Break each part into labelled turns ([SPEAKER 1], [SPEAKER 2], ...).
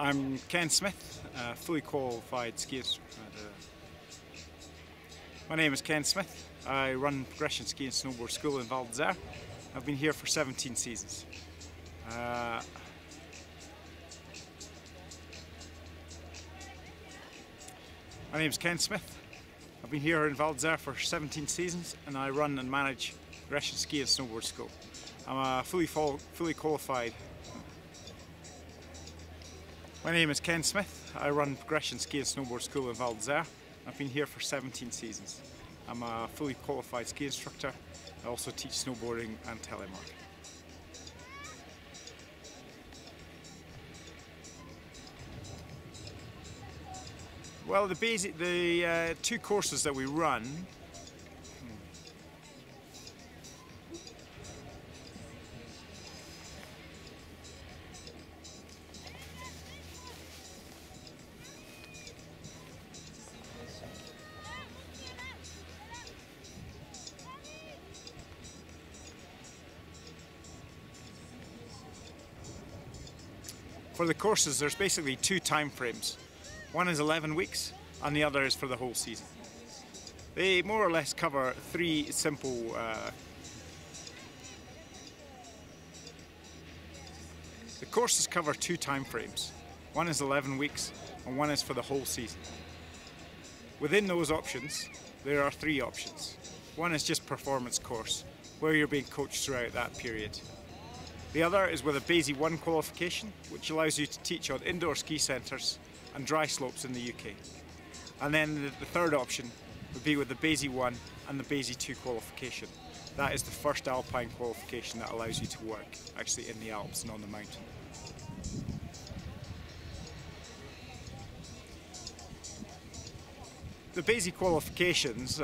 [SPEAKER 1] I'm Ken Smith, a fully qualified ski instructor. My name is Ken Smith. I run Progression Ski and Snowboard School in Val d'Isere. I've been here for 17 seasons. My name is Ken Smith. I've been here in Val d'Isere for 17 seasons and I run and manage Progression Ski and Snowboard School. I'm a fully qualified. My name is Ken Smith. I run Progression Ski and Snowboard School in Val d'Isere. I've been here for 17 seasons. I'm a fully qualified ski instructor. I also teach snowboarding and telemark. Well, the two courses that we run. For the courses, there's basically two time frames. One is 11 weeks and the other is for the whole season. They more or less cover three simple the courses cover two time frames. One is 11 weeks and one is for the whole season. Within those options, there are three options. One is just performance course, where you're being coached throughout that period. The other is with a BASI 1 qualification, which allows you to teach on indoor ski centres and dry slopes in the UK. And then the third option would be with the BASI 1 and the BASI 2 qualification. That is the first alpine qualification that allows you to work actually in the Alps and on the mountain. The BASI qualifications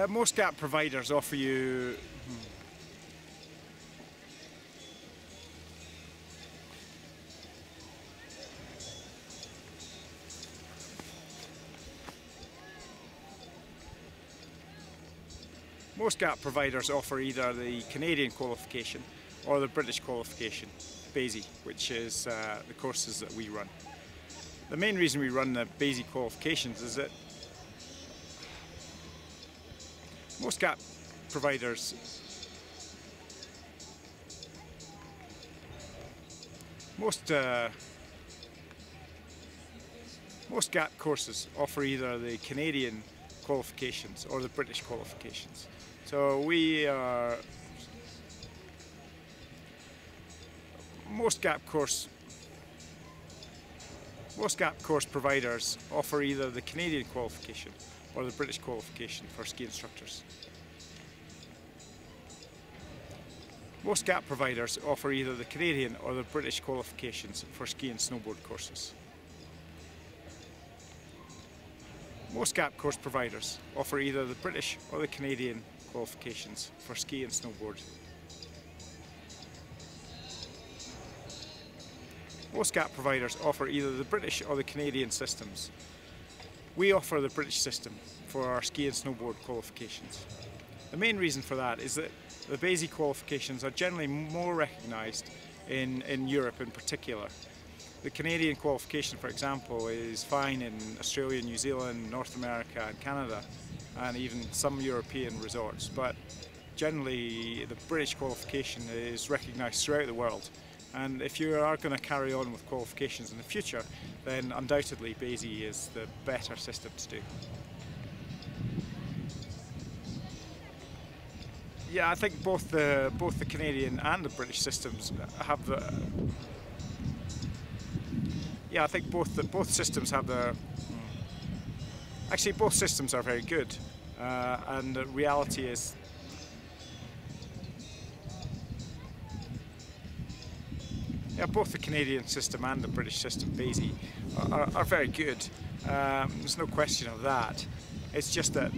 [SPEAKER 1] most GAP providers offer you either the Canadian qualification or the British qualification, BASI, which is the courses that we run. The main reason we run the BASI qualifications is that most GAP providers most GAP courses offer either the Canadian qualifications or the British qualifications. So most GAP course providers offer either the Canadian qualification or the British qualification for ski instructors. Most GAP providers offer either the Canadian or the British qualifications for ski and snowboard courses. Most GAP course providers offer either the British or the Canadian qualifications for ski and snowboard. Most GAP providers offer either the British or the Canadian systems. We offer the British system for our ski and snowboard qualifications. The main reason for that is that the BASI qualifications are generally more recognised in Europe in particular. The Canadian qualification, for example, is fine in Australia, New Zealand, North America and Canada, and even some European resorts, but generally the British qualification is recognised throughout the world. And if you are going to carry on with qualifications in the future, then undoubtedly BASI is the better system to do. Yeah, I think both the Canadian and the British systems have the. Yeah, I think both systems have their. Actually, both systems are very good, and the reality is. Yeah, both the Canadian system and the British system, BASI, are very good. There's no question of that. It's just that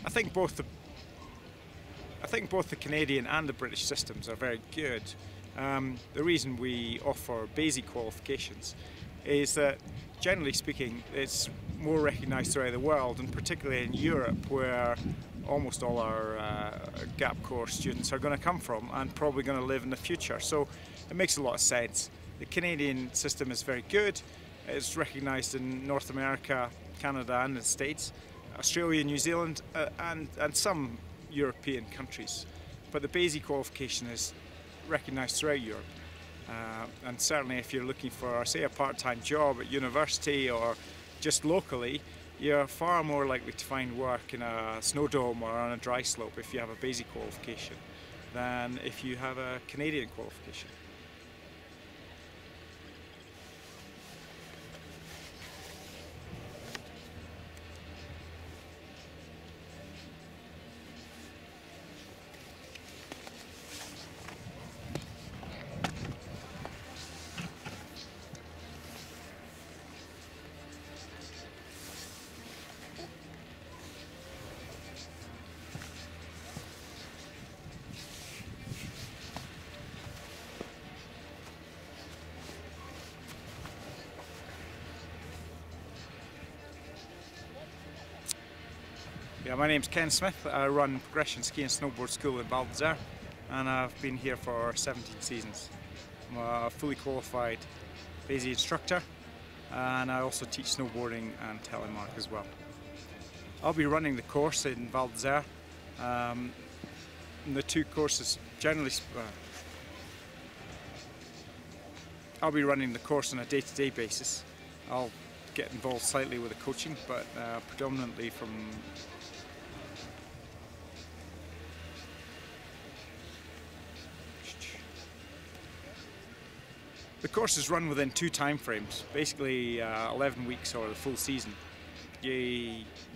[SPEAKER 1] I think both the Canadian and the British systems are very good. The reason we offer BASI qualifications is that, generally speaking, it's more recognised throughout the world, and particularly in Europe, where almost all our GAP course students are going to come from and probably going to live in the future. So it makes a lot of sense. The Canadian system is very good. It's recognised in North America, Canada and the States, Australia, New Zealand and some European countries. But the BASI qualification is recognised throughout Europe. And certainly if you're looking for, say, a part-time job at university or just locally, you're far more likely to find work in a snow dome or on a dry slope if you have a BASI qualification than if you have a Canadian qualification. Yeah, my name's Ken Smith. I run Progression Ski and Snowboard School in Val d'Isere, and I've been here for 17 seasons. I'm a fully qualified BASI instructor, and I also teach snowboarding and telemark as well. I'll be running the course in Val d'Isere. The two courses generally. I'll be running the course on a day-to-day basis. I'll get involved slightly with the coaching, but predominantly from. The course is run within two time frames, basically 11 weeks or the full season.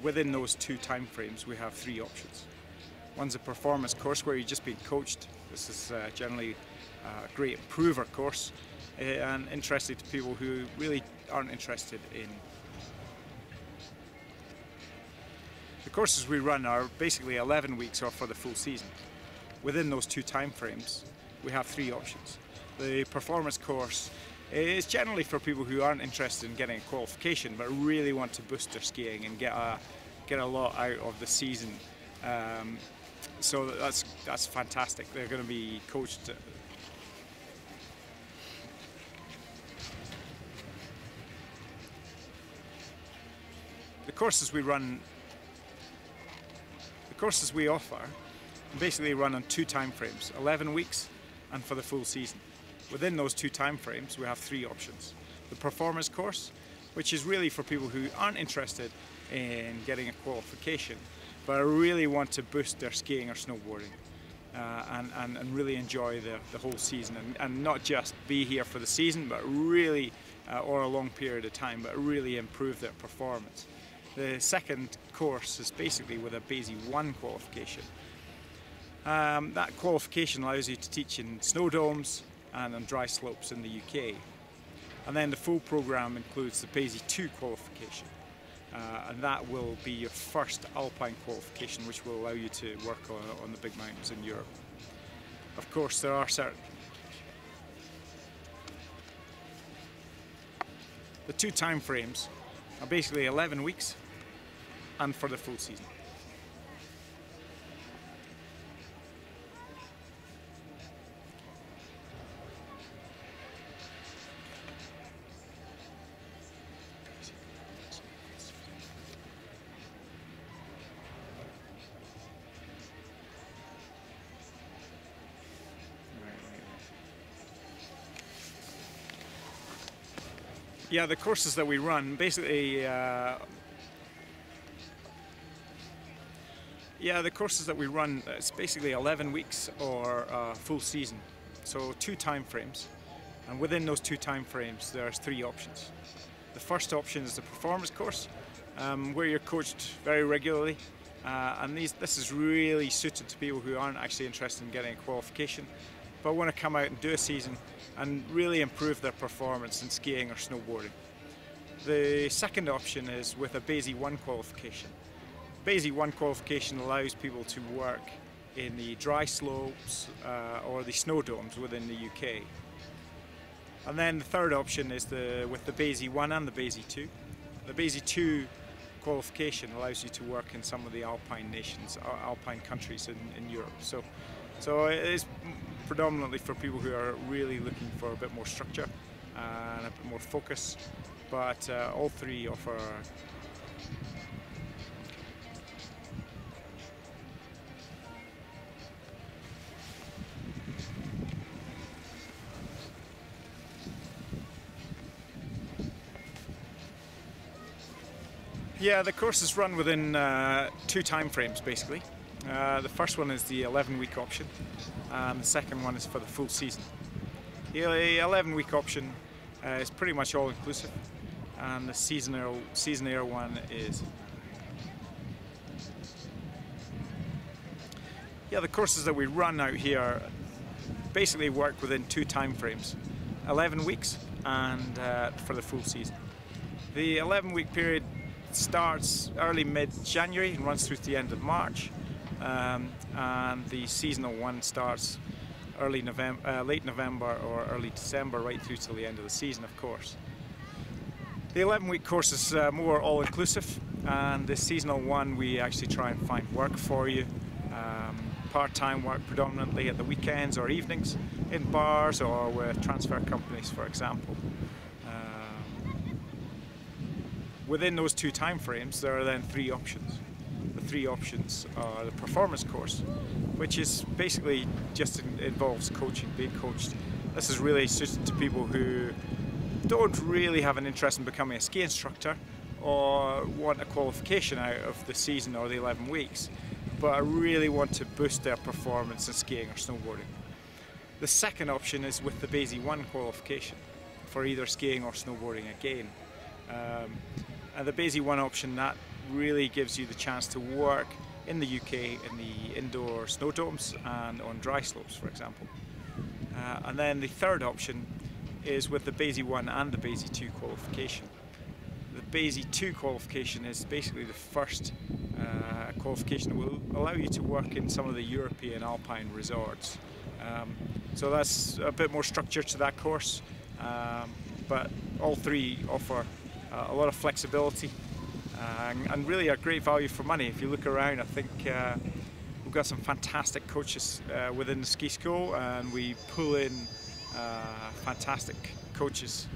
[SPEAKER 1] Within those two time frames we have three options. One's a performance course where you're just being coached. This is generally a great improver course and interesting to people who really aren't interested in. The courses we run are basically 11 weeks or for the full season. Within those two time frames we have three options. The performance course is generally for people who aren't interested in getting a qualification but really want to boost their skiing and get a lot out of the season. So that's fantastic. They're going to be coached. The courses we offer basically run on two time frames, 11 weeks and for the full season. Within those two time frames we have three options. The performance course, which is really for people who aren't interested in getting a qualification but really want to boost their skiing or snowboarding and really enjoy the whole season and not just be here for the season but really or a long period of time, but really improve their performance. The second course is basically with a BASI 1 qualification. That qualification allows you to teach in snow domes and on dry slopes in the UK. And then the full program includes the BASI 2 qualification. And that will be your first alpine qualification, which will allow you to work on the big mountains in Europe. Of course, there are certain. The two time frames are basically 11 weeks and for the full season. Yeah, the courses that we run, basically, the courses that we run, it's basically 11 weeks or a full season. So 2 time frames, and within those 2 time frames, there's 3 options. The first option is the performance course, where you're coached very regularly, and this is really suited to people who aren't actually interested in getting a qualification, but want to come out and do a season and really improve their performance in skiing or snowboarding. The second option is with a BASI 1 qualification. BASI 1 qualification allows people to work in the dry slopes or the snow domes within the UK. And then the third option is with the BASI 1 and the BASI 2. The BASI 2 qualification allows you to work in some of the alpine nations, alpine countries in Europe. So it is predominantly for people who are really looking for a bit more structure and a bit more focus, but all 3 offer. Yeah, the courses run within 2 time frames basically. The first one is the 11-week option, and the second one is for the full season. The 11-week option is pretty much all-inclusive, and the seasonaire one is. Yeah, the courses that we run out here basically work within 2 time frames, 11 weeks and for the full season. The 11-week period starts early mid-January and runs through to the end of March. And the seasonal one starts late November or early December, right through till the end of the season, of course. The 11-week course is more all-inclusive, and the seasonal one we actually try and find work for you. Part-time work predominantly at the weekends or evenings, in bars or with transfer companies, for example. Within those 2 time frames, there are then 3 options. The 3 options are the performance course, which is basically just involves coaching, being coached. This is really suited to people who don't really have an interest in becoming a ski instructor or want a qualification out of the season or the 11 weeks, but really want to boost their performance in skiing or snowboarding. The second option is with the BASI 1 qualification for either skiing or snowboarding again. And the BASI 1 option, that really gives you the chance to work in the UK in the indoor snow domes and on dry slopes, for example. And then the third option is with the BASI 1 and the BASI 2 qualification. The BASI 2 qualification is basically the first qualification that will allow you to work in some of the European alpine resorts. So that's a bit more structure to that course, but all 3 offer a lot of flexibility and really a great value for money. If you look around, I think we've got some fantastic coaches within the ski school, and we pull in fantastic coaches